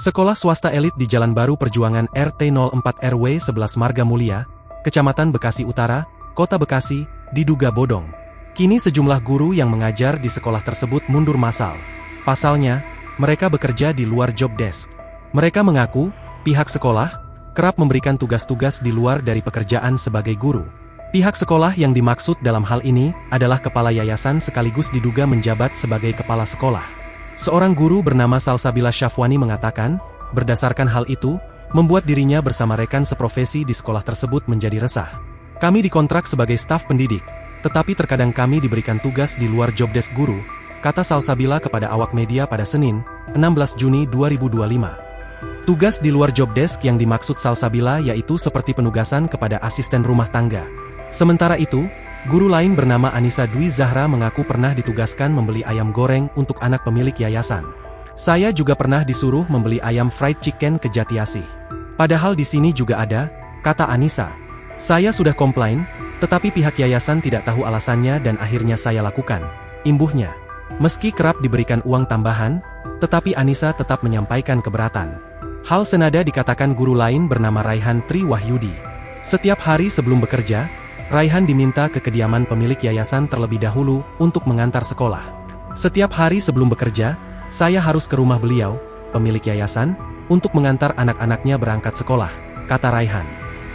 Sekolah swasta elit di Jalan Baru Perjuangan RT 04 RW 11 Marga Mulia, Kecamatan Bekasi Utara, Kota Bekasi, diduga bodong. Kini sejumlah guru yang mengajar di sekolah tersebut mundur massal. Pasalnya, mereka bekerja di luar job desk. Mereka mengaku, pihak sekolah, kerap memberikan tugas-tugas di luar dari pekerjaan sebagai guru. Pihak sekolah yang dimaksud dalam hal ini adalah kepala yayasan sekaligus diduga menjabat sebagai kepala sekolah. Seorang guru bernama Salsabila Syafwani mengatakan, berdasarkan hal itu, membuat dirinya bersama rekan seprofesi di sekolah tersebut menjadi resah. Kami dikontrak sebagai staf pendidik, tetapi terkadang kami diberikan tugas di luar job desk guru, kata Salsabila kepada awak media pada Senin, 16 Juni 2025. Tugas di luar job desk yang dimaksud Salsabila yaitu seperti penugasan kepada asisten rumah tangga. Sementara itu, guru lain bernama Anissa Dwi Zahra mengaku pernah ditugaskan membeli ayam goreng untuk anak pemilik yayasan. Saya juga pernah disuruh membeli ayam fried chicken ke Jatiasih. Padahal di sini juga ada, kata Anissa. Saya sudah komplain, tetapi pihak yayasan tidak tahu alasannya dan akhirnya saya lakukan. Imbuhnya. Meski kerap diberikan uang tambahan, tetapi Anissa tetap menyampaikan keberatan. Hal senada dikatakan guru lain bernama Raihan Tri Wahyudi. Setiap hari sebelum bekerja, Raihan diminta ke kediaman pemilik yayasan terlebih dahulu untuk mengantar sekolah. Setiap hari sebelum bekerja, saya harus ke rumah beliau, pemilik yayasan, untuk mengantar anak-anaknya berangkat sekolah, kata Raihan.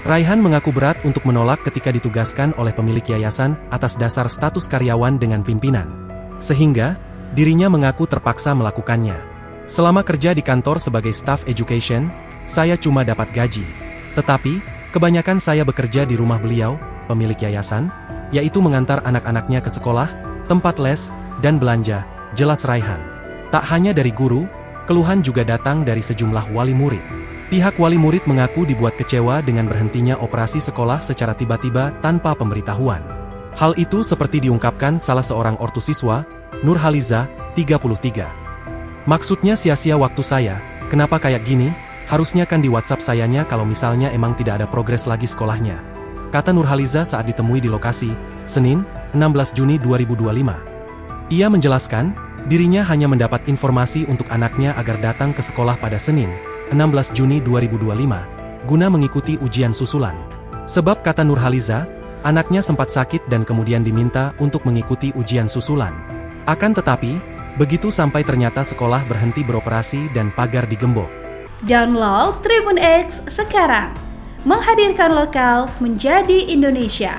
Raihan mengaku berat untuk menolak ketika ditugaskan oleh pemilik yayasan atas dasar status karyawan dengan pimpinan. Sehingga, dirinya mengaku terpaksa melakukannya. Selama kerja di kantor sebagai staff education, saya cuma dapat gaji. Tetapi, kebanyakan saya bekerja di rumah beliau, pemilik yayasan, yaitu mengantar anak-anaknya ke sekolah, tempat les, dan belanja, jelas Raihan. Tak hanya dari guru, keluhan juga datang dari sejumlah wali murid. Pihak wali murid mengaku dibuat kecewa dengan berhentinya operasi sekolah secara tiba-tiba tanpa pemberitahuan. Hal itu seperti diungkapkan salah seorang ortu siswa, Nurhaliza, 33. Maksudnya sia-sia waktu saya, kenapa kayak gini, harusnya kan di WhatsApp sayanya kalau misalnya emang tidak ada progres lagi sekolahnya. Kata Nurhaliza saat ditemui di lokasi, Senin, 16 Juni 2025. Ia menjelaskan, dirinya hanya mendapat informasi untuk anaknya agar datang ke sekolah pada Senin, 16 Juni 2025, guna mengikuti ujian susulan. Sebab kata Nurhaliza, anaknya sempat sakit dan kemudian diminta untuk mengikuti ujian susulan. Akan tetapi, begitu sampai ternyata sekolah berhenti beroperasi dan pagar digembok. Download Tribun X sekarang. Menghadirkan lokal menjadi Indonesia.